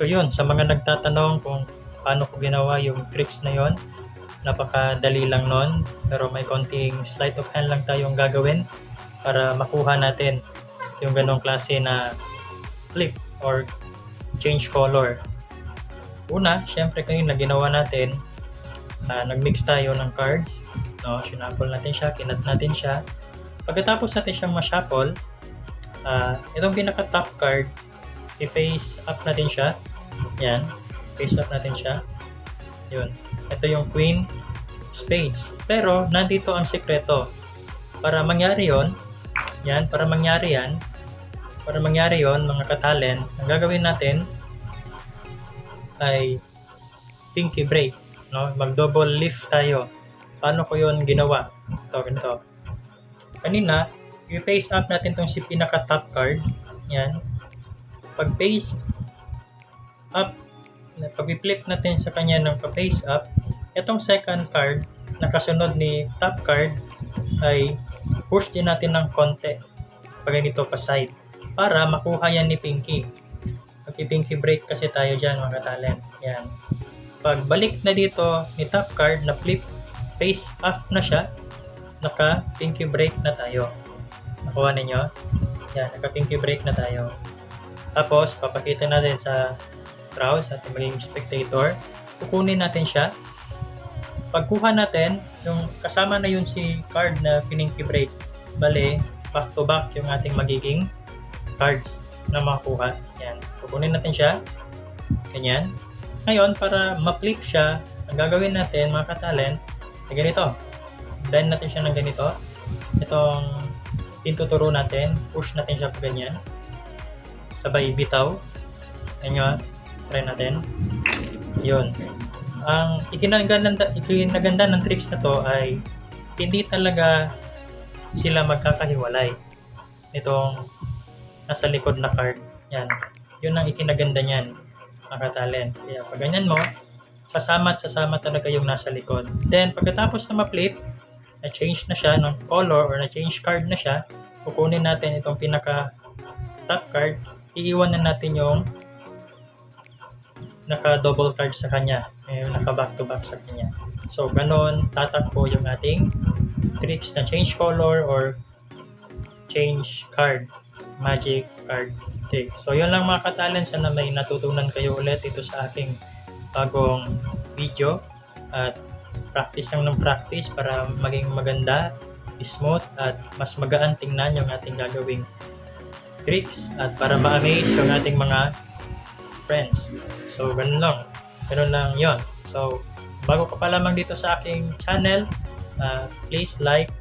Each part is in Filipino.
So yun, sa mga nagtatanong kung paano ko ginawa yung tricks na yon, napakadali lang nun, pero may konting sleight of hand lang tayong gagawin para makuha natin yung ganong klase na flip or change color. Una, syempre kanina ginawa natin, nagmix tayo ng cards, no? Shuffle natin siya, kinat natin siya. Pagkatapos natin siyang ma-shuffle, itong pinaka top card, i-face up natin siya. Yan, face up natin siya. Yun. Ito yung Queen Spades. Pero nandito ang sekreto. Para mangyari yon, para mangyari yon mga katalen, ang gagawin natin ay pinky break, no? Mag-double lift tayo. Paano ko yon ginawa? Ito, ganito. Kanina, i-face up natin tong si pinaka top card. Yan. Pag face up, pag i-flip natin sa kanya ng pa-face up, itong second card na kasunod ni top card ay push din natin ng konti pag ganito pa side para makuha yan ni Pinky. Mag-pinky break kasi tayo dyan mga talent. Yan. Pag balik na dito ni top card na flip, face up na siya, naka-pinky break na tayo. Nakuha ninyo? Yan, naka-pinky break na tayo. Tapos, papakita natin sa crowd, sa ating maging spectator. Kukunin natin siya. Pagkuha natin, yung kasama na yun si card na pinky break. Bale, back to back yung ating magiging cards na makuha. Yan. Kukunin natin siya. Ganyan. Ngayon, para ma-flip siya, ang gagawin natin, mga katalent, ay ganito. Blend natin siya ng ganito. Itong tinuturo natin, push natin siya pa ganyan. Sabay bitaw. Ganyan. Try natin. Yun. Ang ikinaganda ng tricks na to ay hindi talaga sila magkakahiwalay nitong nasa likod na card. Yan. Yun ang ikinaganda niyan, mga talent. Kaya pag ganyan mo, sasama talaga yung nasa likod. Then, pagkatapos na ma-flip, na-change na siya ng color or na-change card na siya, kukunin natin itong pinaka top card, iiwan na natin yung naka-double card sa kanya, naka-back-to-back sa kanya. So, ganun tatakbo yung ating tricks na change color or change card, magic card trick. So, yun lang mga katalent. Sana may natutunan kayo ulit ito sa aking bagong video. At practice lang ng practice para maging maganda, smooth, at mas magaan tingnan yung ating gagawing tricks at para ma-amaze yung ating mga friends. So, ganun lang yon. So, bago ka pa lamang dito sa aking channel, please like,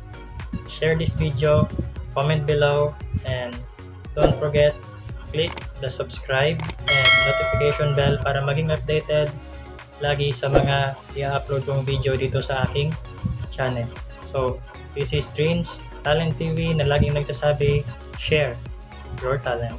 share this video, comment below, and don't forget, click the subscribe and notification bell para maging updated lagi sa mga i-upload kong video dito sa aking channel. So, this is Dreams Talent TV na laging nagsasabi, share your talent.